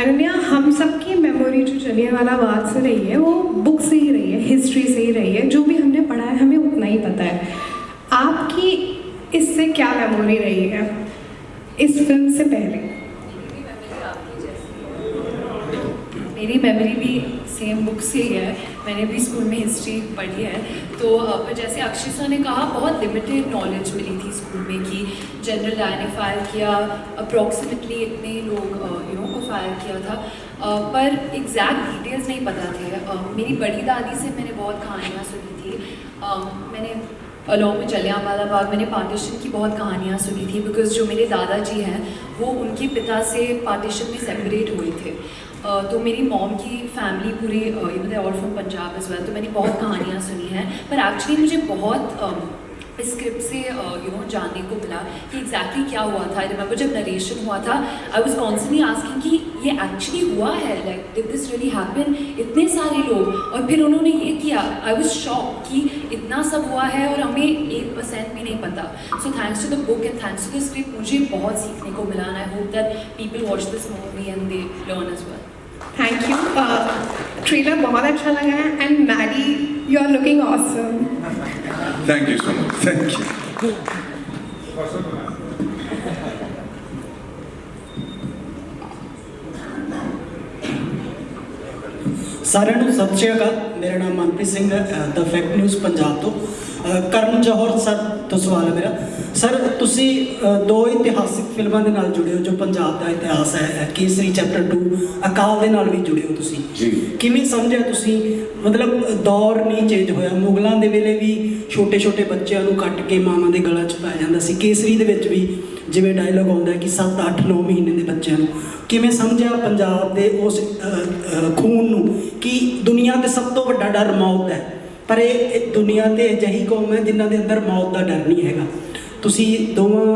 अनन्या, हम सबकी मेमोरी जो जलियांवाला बाग से रही है वो बुक से ही रही है, हिस्ट्री से ही रही है। जो भी हमने पढ़ा है हमें उतना ही पता है। आपकी इससे क्या मेमोरी रही है इस फिल्म से पहले? मेरी मेमोरी भी सेम बुक से ही है। मैंने भी स्कूल में हिस्ट्री पढ़ी है। तो पर जैसे अक्षय सर ने कहा, बहुत लिमिटेड नॉलेज मिली थी स्कूल में कि जनरल डायर ने फायर किया, अप्रॉक्सीमेटली इतने लोग को फायर किया था, पर एग्जैक्ट डिटेल्स नहीं पता थे। मेरी बड़ी दादी से मैंने बहुत कहानियाँ सुनी थी। मैंने अलॉन्ग में जलियांवाला बाग मैंने पार्टीशन की बहुत कहानियाँ सुनी थी, बिकॉज जो मेरे दादाजी हैं वो उनके पिता से पार्टीशन में सेपरेट हुए थे। तो मेरी मॉम की फैमिली पूरी they all from Punjab as well. तो मैंने बहुत कहानियाँ सुनी हैं, पर एक्चुअली मुझे बहुत इस स्क्रिप्ट से जानने को मिला कि एग्जैक्टली क्या हुआ था। आई रिमेंबर जब नरेशन हुआ था, आई वाज कॉन्स्टेंटली आस्किंग कि ये एक्चुअली हुआ है, like did this really happen, इतने सारे लोग, और फिर उन्होंने ये किया। आई वाज शॉक कि इतना सब हुआ है और हमें 1% भी नहीं पता। So thanks to the book and thanks to the script मुझे बहुत सीखने को मिला, and I hope that people watch this movie and they learn as well. Thank you. Trailer बहुत अच्छा लगा है, and Maddy you are looking awesome. Thank you so much. Thank you. ਸਾਰਿਆਂ ਨੂੰ ਸਤਿ ਸ਼੍ਰੀ ਅਕਾਲ। ਮੇਰਾ ਨਾਮ ਮਨਪ੍ਰੀਤ ਸਿੰਘ ਹੈ, ਦ ਫੈਕਟ ਨਿਊਜ਼ ਪੰਜਾਬ ਤੋਂ। ਕਰਨ ਜੌਹਰ ਸਰ ਤੋਂ ਸਵਾਲ ਹੈ ਮੇਰਾ। ਸਰ, ਤੁਸੀਂ ਦੋ ਇਤਿਹਾਸਿਕ ਫਿਲਮਾਂ ਦੇ ਨਾਲ ਜੁੜੇ ਹੋ ਜੋ ਪੰਜਾਬ ਦਾ ਇਤਿਹਾਸ ਹੈ, ਕੇਸਰੀ ਚੈਪਟਰ 2, ਅਕਾਲ ਦੇ ਨਾਲ ਵੀ ਜੁੜੇ ਹੋ ਤੁਸੀਂ ਜੀ। ਕਿਵੇਂ ਸਮਝਿਆ ਤੁਸੀਂ? ਮਤਲਬ ਦੌਰ ਨਹੀਂ ਚੇਂਜ ਹੋਇਆ। ਮੁਗਲਾਂ ਦੇ ਵੇਲੇ ਵੀ ਛੋਟੇ ਛੋਟੇ ਬੱਚਿਆਂ ਨੂੰ ਕੱਟ ਕੇ ਮਾਵਾਂ ਦੇ ਗਲਾਂ 'ਚ ਪਾਇਆ ਜਾਂਦਾ ਸੀ। ਕੇਸਰੀ ਦੇ ਵਿੱਚ ਵੀ ਜਿਵੇਂ ਡਾਇਲੋਗ ਆਉਂਦਾ ਕਿ 7, 8, 9 ਮਹੀਨੇ ਦੇ ਬੱਚਿਆਂ ਨੂੰ। ਕਿਵੇਂ ਸਮਝਿਆ ਪੰਜਾਬ ਦੇ ਉਸ ਖੂਨ ਨੂੰ ਕਿ ਦੁਨੀਆ 'ਤੇ ਸਭ ਤੋਂ ਵੱਡਾ ਡਰ ਮੌਤ ਹੈ, ਪਰ ਇਹ ਦੁਨੀਆ 'ਤੇ ਅਜਿਹੀ ਕੌਮ ਹੈ ਜਿਨ੍ਹਾਂ ਦੇ ਅੰਦਰ ਮੌਤ ਦਾ ਡਰ ਨਹੀਂ ਹੈਗਾ। ਤੁਸੀਂ ਦੋਵਾਂ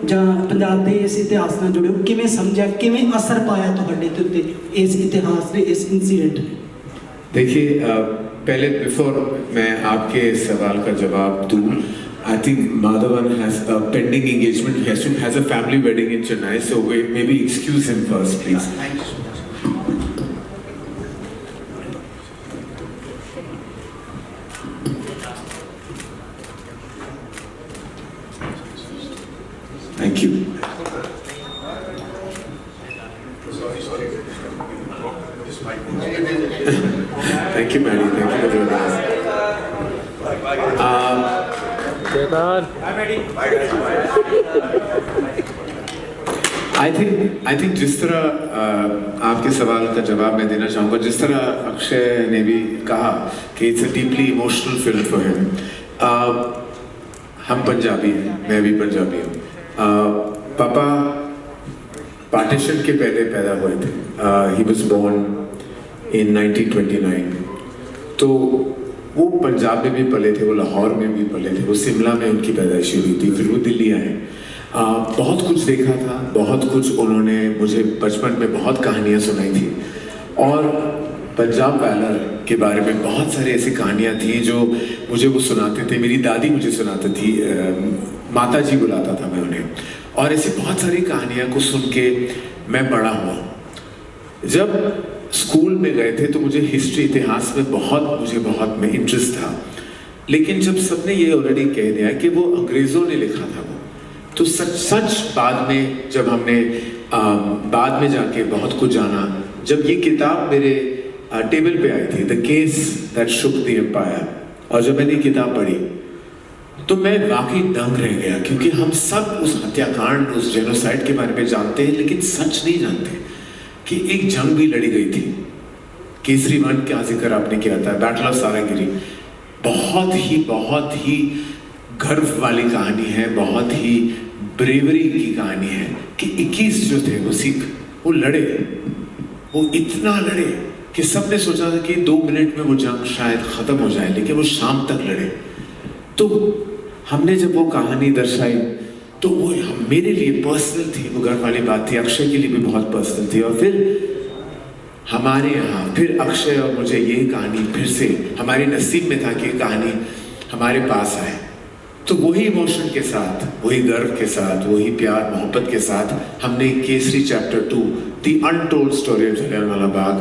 ਜਾਂ ਪੰਜਾਬ ਦੇ ਇਸ ਇਤਿਹਾਸ ਨਾਲ ਜੁੜੇ ਹੋ, ਕਿਵੇਂ ਸਮਝਿਆ, ਕਿਵੇਂ ਅਸਰ ਪਾਇਆ ਤੁਹਾਡੇ ਤੇ ਉੱਤੇ ਇਸ ਇਤਿਹਾਸ ਨੇ, ਇਸ इंसिडेंट ने? देखिए, पहले बिफोर मैं आपके सवाल का जवाब दूँ, I think Madhavan has a pending engagement. He has a family wedding in Chennai, so we maybe excuse him first, please. Thank you so much. Thank you. Thank you, Maddie. Thank you for joining us. I think जिस तरह आपके सवाल का जवाब मैं देना चाहूँगा, जिस तरह अक्षय ने भी कहा कि it's a deeply emotional film for him. हम पंजाबी हैं, मैं भी पंजाबी हूँ। पापा पार्टीशन के पहले पैदा हुए थे। He was born in 1929। तो वो पंजाब में भी पले थे, वो लाहौर में भी पले थे, वो शिमला में उनकी पैदाइश हुई थी, फिर वो दिल्ली आए। बहुत कुछ देखा था, बहुत कुछ उन्होंने मुझे बचपन में बहुत कहानियाँ सुनाई थी, और पंजाब वैलर के बारे में बहुत सारी ऐसी कहानियाँ थी जो मुझे वो सुनाते थे। मेरी दादी मुझे सुनाती थी, माता जी बुलाता था मैं उन्हें, और ऐसी बहुत सारी कहानियाँ को सुन के मैं बड़ा हुआ। जब स्कूल में गए थे तो मुझे हिस्ट्री, इतिहास में बहुत में इंटरेस्ट था, लेकिन जब सबने ये ऑलरेडी कह दिया कि वो अंग्रेज़ों ने लिखा था, वो तो सच बाद में जब हमने बाद में जाके बहुत कुछ जाना। जब ये किताब मेरे टेबल पे आई थी, the case that shook the empire, और जब मैंने किताब पढ़ी तो मैं वाकई दंग रह गया, क्योंकि हम सब उस हत्याकांड, उस जेनोसाइड के बारे में जानते हैं, लेकिन सच नहीं जानते कि एक जंग भी लड़ी गई थी। केसरी 1 का जिक्र आपने किया था, बैटल ऑफ सारागिरी, बहुत ही गर्व वाली कहानी है, बहुत ही ब्रेवरी की कहानी है कि 21 जो थे वो सिख, वो लड़े, वो इतना लड़े कि सबने सोचा था कि 2 मिनट में वो जंग शायद ख़त्म हो जाए, लेकिन वो शाम तक लड़े। तो हमने जब वो कहानी दर्शाई तो वो मेरे लिए पर्सनल थी, वो गर्व वाली बात थी, अक्षय के लिए भी बहुत पर्सनल थी। और फिर हमारे यहाँ फिर अक्षय और मुझे ये कहानी फिर से, हमारे नसीब में था कि ये कहानी हमारे पास आए। तो वही इमोशन के साथ, वही गर्व के साथ, वही प्यार मोहब्बत के साथ हमने Kesari chapter 2 the untold story of Jallianwala Bagh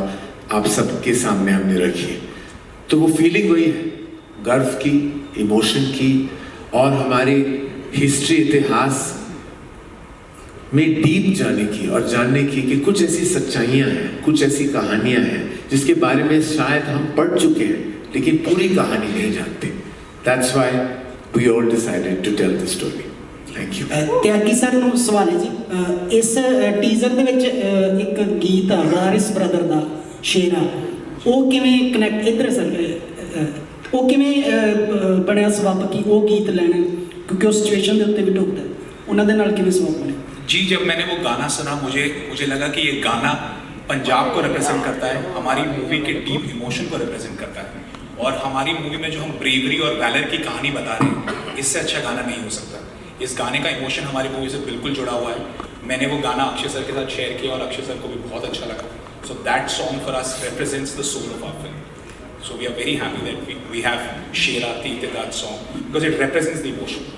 आप सबके सामने हमने रखी है। तो वो फीलिंग वही है, गर्व की, इमोशन की, और हमारी हिस्ट्री, इतिहास में डीप जाने की और जानने की कि कुछ ऐसी सच्चाइयाँ हैं, कुछ ऐसी कहानियाँ हैं जिसके बारे में शायद हम पढ़ चुके हैं लेकिन पूरी कहानी नहीं जानते। That's why we all decided to tell the story. Thank you. Tyagi sir ਨੂੰ ਸਵਾਲ ਹੈ ਜੀ, ਇਸ ਟੀਜ਼ਰ ਦੇ ਵਿੱਚ ਇੱਕ ਗੀਤ ਆ ਵਾਰਿਸ ਬ੍ਰਦਰ ਦਾ ਸ਼ੇਰਾ, ਉਹ ਕਿਵੇਂ ਕਨੈਕਟ ਇਧਰ ਸਰ ਉਹ ਕਿਵੇਂ ਬਣਿਆ ਸਬੱਬ ਕਿ ਉਹ ਗੀਤ ਲੈਣਾ, ਕਿਉਂਕਿ ਉਹ ਸਿਚੁਏਸ਼ਨ ਦੇ ਉੱਤੇ ਵੀ ਢੁਕਦਾ, ਉਹਨਾਂ ਦੇ ਨਾਲ ਕਿਵੇਂ ਸਬੱਬ ਬਣਿਆ? जी, जब मैंने वो गाना सुना मुझे लगा कि ये गाना पंजाब को रिप्रेजेंट करता है, हमारी मूवी के डीप इमोशन को रिप्रेजेंट करता है, और हमारी मूवी में जो हम ब्रेवरी और वैलर की कहानी बता रहे हैं, इससे अच्छा गाना नहीं हो सकता। इस गाने का इमोशन हमारी मूवी से बिल्कुल जुड़ा हुआ है। मैंने वो गाना अक्षय सर के साथ शेयर किया और अक्षय सर को भी बहुत अच्छा लगा। So that song for us represents the soul of our film. So we are very happy that we have शेरा तीते that song because it represents the emotion.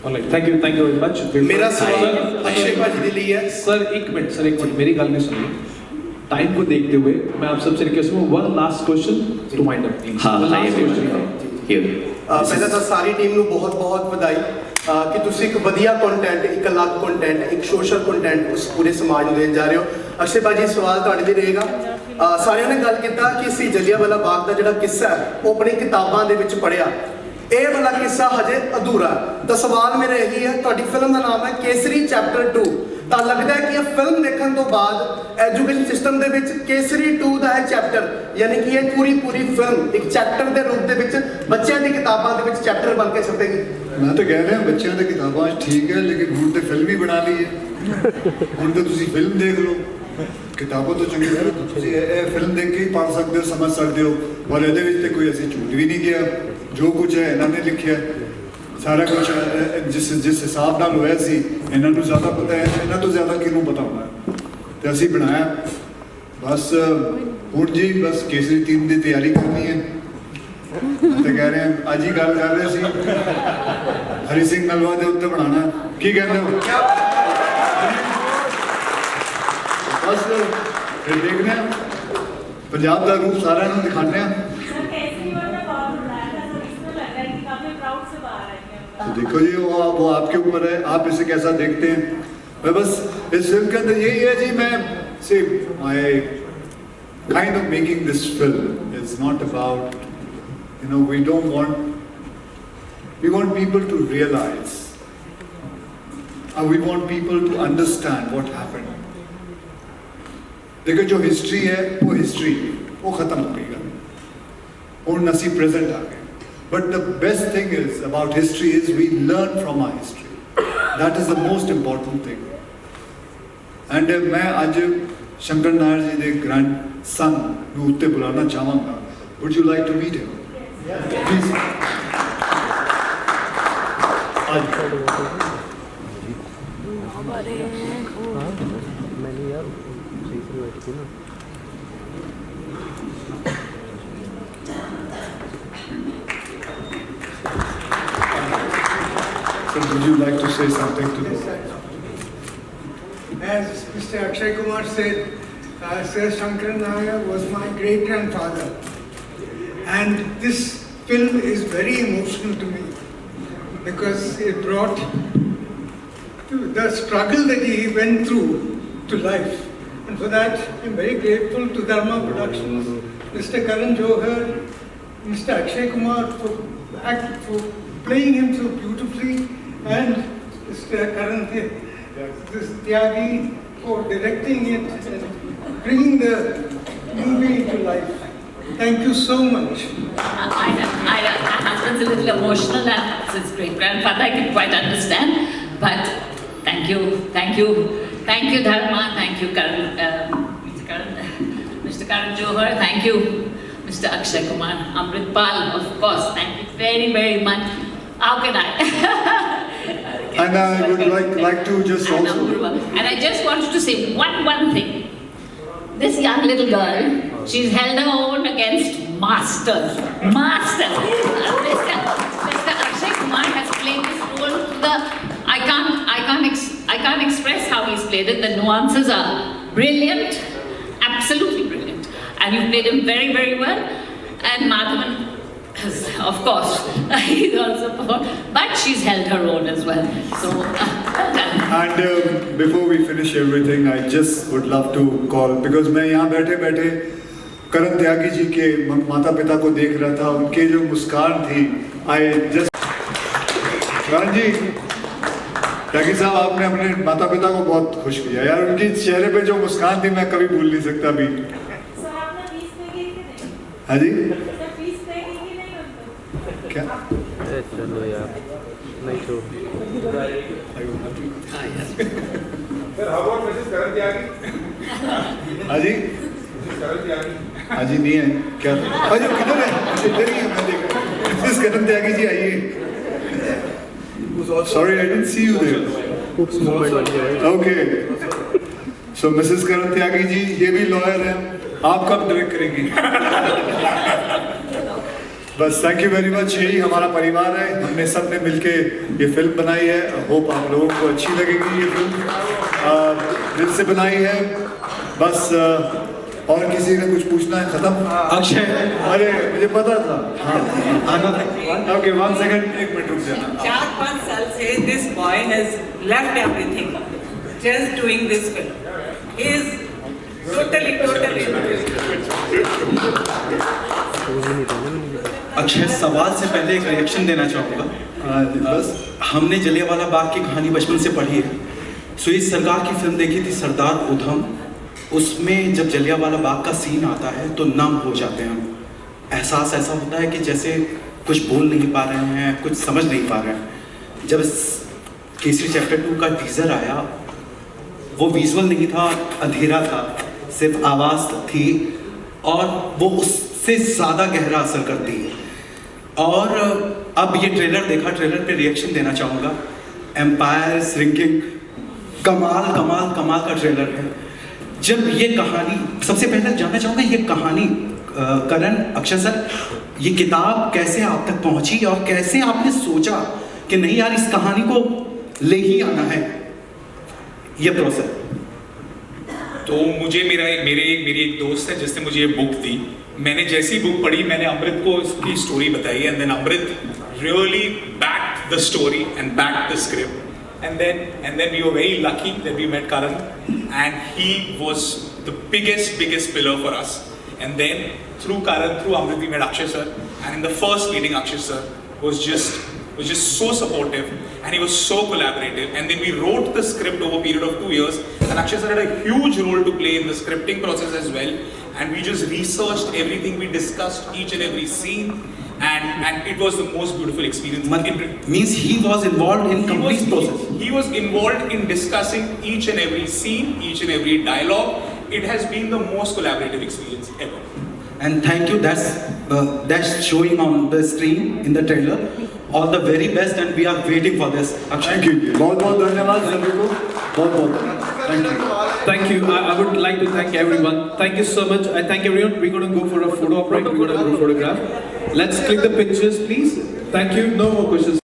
Alright, thank you very much. मेरा सवाल अक्षय भाजी के लिए है। Sir एक minute मेरी गल नहीं सुनिए। टाइम को देखते हुए मैं आप सबसे रिक्वेस्ट हूँ, one last question to mind up please. हाँ, ਪਹਿਲਾਂ ਤਾਂ ਸਾਰੀ ਟੀਮ ਨੂੰ ਬਹੁਤ ਵਧਾਈ ਕਿ ਤੁਸੀਂ ਇੱਕ ਵਧੀਆ ਕੰਟੈਂਟ, ਇੱਕ ਅਲੱਗ ਕੰਟੈਂਟ, ਇੱਕ ਸੋਸ਼ਲ ਕੰਟੈਂਟ ਉਸ ਪੂਰੇ ਸਮਾਜ ਨੂੰ ਦੇਣ ਜਾ ਰਹੇ ਹੋ। ਅਕਸ਼ੇ ਭਾਜੀ ਸਵਾਲ ਤੁਹਾਡੇ ਲਈ ਰਹੇਗਾ। ਸਾਰਿਆਂ ਨੇ ਗੱਲ ਕੀਤਾ ਕਿ ਅਸੀਂ ਜਲਿਆਂਵਾਲਾ ਬਾਗ ਦਾ ਜਿਹੜਾ ਕਿੱਸਾ ਹੈ ਉਹ ਆਪਣੀ ਕਿਤਾਬਾਂ ਦੇ ਵਿੱਚ ਪੜ੍ਹਿਆ, ਇਹ ਵਾਲਾ ਕਿੱਸਾ ਹਜੇ ਅਧੂਰਾ। ਤਾਂ ਸਵਾਲ ਮੇਰਾ ਇਹੀ ਹੈ, ਤੁਹਾਡੀ ਫਿਲਮ ਦਾ ਨਾਮ ਹੈ ਕੇਸਰੀ ਚੈਪਟਰ 2, ਤਾਂ ਲੱਗਦਾ ਹੈ ਕਿ ਇਹ ਫਿਲਮ ਦੇਖਣ ਤੋਂ ਬਾਅਦ ਐਜੂਕੇਸ਼ਨ ਸਿਸਟਮ ਦੇ ਵਿੱਚ ਕੇਸਰੀ 2 ਦਾ ਹੈ ਚੈਪਟਰ, ਯਾਨੀ ਕਿ ਇਹ ਪੂਰੀ ਫਿਲਮ ਇੱਕ ਚੈਪਟਰ ਦੇ ਰੂਪ ਦੇ ਵਿੱਚ ਬੱਚਿਆਂ ਦੀ ਕਿਤਾਬਾਂ ਦੇ ਵਿੱਚ ਚੈਪਟਰ ਬਣ ਕੇ ਛਪੇਗੀ। ਮੈਂ ਤਾਂ ਕਹਿ ਰਿਹਾ ਬੱਚਿਆਂ ਦੀ ਕਿਤਾਬਾਂ ਠੀਕ ਹੈ, ਲੇਕਿਨ ਹੁਣ ਤੇ ਫਿਲਮ ਹੀ ਬਣਾ ਲਈ ਹੈ। ਹੁਣ ਤਾਂ ਤੁਸੀਂ ਫਿਲਮ ਦੇਖ ਲਓ, ਕਿਤਾਬਾਂ ਤੋਂ ਚੰਗੀ ਹੈ ਤੁਸੀਂ ਇਹ ਫਿਲਮ ਦੇਖ ਕੇ ਹੀ ਪੜ੍ਹ ਸਕਦੇ ਹੋ, ਸਮਝ ਸਕਦੇ ਹੋ। ਔਰ ਇਹਦੇ ਵਿੱਚ ਤੇ ਕੋਈ ਅਸੀਂ ਝੂਠ ਵੀ ਨਹੀਂ ਕਿਹਾ, ਜੋ ਕੁਝ ਹੈ ਇਹਨਾਂ ਨੇ ਲਿਖਿਆ ਸਾਰਾ ਕੁਝ ਜਿਸ ਹਿਸਾਬ ਨਾਲ ਹੋਇਆ ਸੀ ਇਹਨਾਂ ਨੂੰ ਜ਼ਿਆਦਾ ਪਤਾ ਹੈ, ਇਹਨਾਂ ਤੋਂ ਜ਼ਿਆਦਾ ਕਿਹਨੂੰ ਪਤਾ ਹੋਣਾ, ਤੇ ਅਸੀਂ ਬਣਾਇਆ। ਬਸ ਹੁਣ ਜੀ ਬਸ ਕੇਸਰੀ 3 ਦੀ ਤਿਆਰੀ ਕਰਨੀ ਹੈ। ਤੇ ਕਹਿ ਰਹੇ ਹਾਂ ਅੱਜ ਹੀ ਗੱਲ ਕਰ ਰਹੇ ਸੀ ਹਰੀ ਸਿੰਘ ਨਲਵਾ ਦੇ ਉੱਤੇ ਬਣਾਉਣਾ, ਕੀ ਕਹਿੰਦੇ ਹੋ? ਬਸ ਫਿਰ ਦੇਖਦੇ ਹਾਂ, ਪੰਜਾਬ ਦਾ ਰੂਪ ਸਾਰਿਆਂ ਨੂੰ ਦਿਖਾਉਂਦੇ ਹਾਂ। तो देखो जी वो आपके ऊपर है, आप इसे कैसा देखते हैं। मैं बस इस फिल्म के अंदर यही है जी, मैं say my kind of making this film is not about we want people to realize, we want people to understand what happened. देखो जो हिस्ट्री है वो हिस्ट्री वो खत्म हो गई और नसीब प्रेजेंट आ गए। But the best thing is about history is we learn from our history. That is the most important thing. And मैं आज शंकर नायर जी के grandson ਨੂੰ ਉੱਤੇ ਬੁਲਾਉਣਾ ਚਾਹਾਂਗਾ। Would you like to meet him? Please. So would you like to say something to them? As Mr. Akshay Kumar said, Sir Shankar Nair was my great-grandfather. And this film is very emotional to me because it brought the struggle that he went through to life. And for that, I'm very grateful to Dharma Productions, Mr. Karan Johar, Mr. Akshay Kumar for playing him so beautifully, and Mr. Karan this Tyagi for directing it and bringing the movie to life. Thank you so much. My husband's a little emotional and his great-grandfather, I can quite understand, but thank you Dharma, thank you Mr. Karan Johar, thank you Mr. Akshay Kumar, Amritpal, of course, thank you very, very much. How can I? And I would like to just also... And I just wanted to say one thing. This young little girl, she's held her own against masters. Mr. Akshay Kumar I can't express how he's played it. The nuances are brilliant, absolutely brilliant, and you played him very, very well. And Madhavan has, of course, he's also performed, but she's held her own as well. So, well done. And before we finish everything, I just would love to call, because मैं यहाँ बैठे बैठे करण त्यागी जी के माता पिता को देख रहा था, उनके जो मुस्कान थी, I just करण जी, त्यागी साहब आपने अपने माता पिता को बहुत खुश किया यार, उनकी चेहरे पे जो मुस्कान थी मैं कभी भूल नहीं सकता अभी। हाँ जी? क्या? चलो यार, नहीं छोड़। हाँ जी? हाँ जी नहीं है क्या? हाँ जी किधर है? इधर ही है, मैं देख रहा हूँ। मिसेस करण त्यागी जी आइए। Sorry, I didn't see you there. Okay. So Mrs. करण त्यागी जी, ये भी लॉयर हैं। आप कब डायरेक्ट करेंगी? बस थैंक यू वेरी मच, यही हमारा परिवार है, हमने सब ने मिलके ये फिल्म बनाई है। होप आप लोगों को अच्छी लगेगी ये फिल्म, दिल से बनाई है। बस और किसी ने कुछ पूछना है? खत्म? अक्षय, अरे मुझे पता था। हाँ ओके, 1 सेकंड, 1 मिनट रुक जाना। 4-5 साल से this boy has left everything just doing this film. He is totally Akshay, सवाल से पहले एक रिएक्शन देना चाहूँगा। बस हमने जलियांवाला बाग की कहानी बचपन से पढ़ी है। सुजीत सरकार की फिल्म देखी थी सरदार उधम, उसमें जब जलियांवाला बाग का सीन आता है तो नम हो जाते हैं हम। एहसास ऐसा होता है कि जैसे कुछ बोल नहीं पा रहे हैं, कुछ समझ नहीं पा रहे हैं। जब केसरी चैप्टर 2 का टीजर आया, वो विजुअल नहीं था, अंधेरा था, सिर्फ आवाज़ थी, और वो उससे ज़्यादा गहरा असर करती है। और अब ये ट्रेलर देखा, ट्रेलर पे रिएक्शन देना चाहूँगा। एम्पायर श्रिंकिंग, कमाल कमाल कमाल का ट्रेलर है। जब ये कहानी, सबसे पहले जानना चाहूँगा ये कहानी, करण, अक्षय सर, ये किताब कैसे आप तक पहुँची और कैसे आपने सोचा कि नहीं यार इस कहानी को ले ही आना है, ये प्रोसेस? तो मुझे मेरी एक दोस्त है जिसने मुझे ये बुक दी। मैंने जैसी बुक पढ़ी, मैंने अमृत को इसकी स्टोरी बताई, and then Amrit really backed the story and backed the script, and then we were very lucky that we met Karan, and he was the biggest pillar for us. And then through Karan, through Amrit, we met Akshay sir, and in the first meeting, Akshay sir was just so supportive, and he was so collaborative. And then we wrote the script over a period of 2 years, and Akshay sir had a huge role to play in the scripting process as well. And we just researched everything, we discussed each and every scene, and it was the most beautiful experience. Means he was involved in complete process. He was involved in discussing each and every scene, each and every dialogue. It has been the most collaborative experience ever. And thank you. That's showing on the screen in the trailer. All the very best, and we are waiting for this. Thank you. बहुत धन्यवाद सभी को, बहुत thank you. Thank you. I would like to thank everyone. Thank you so much. I thank everyone. We're going to go for a photo op, right? We're going to go photograph. Let's click the pictures, please. Thank you. No more questions.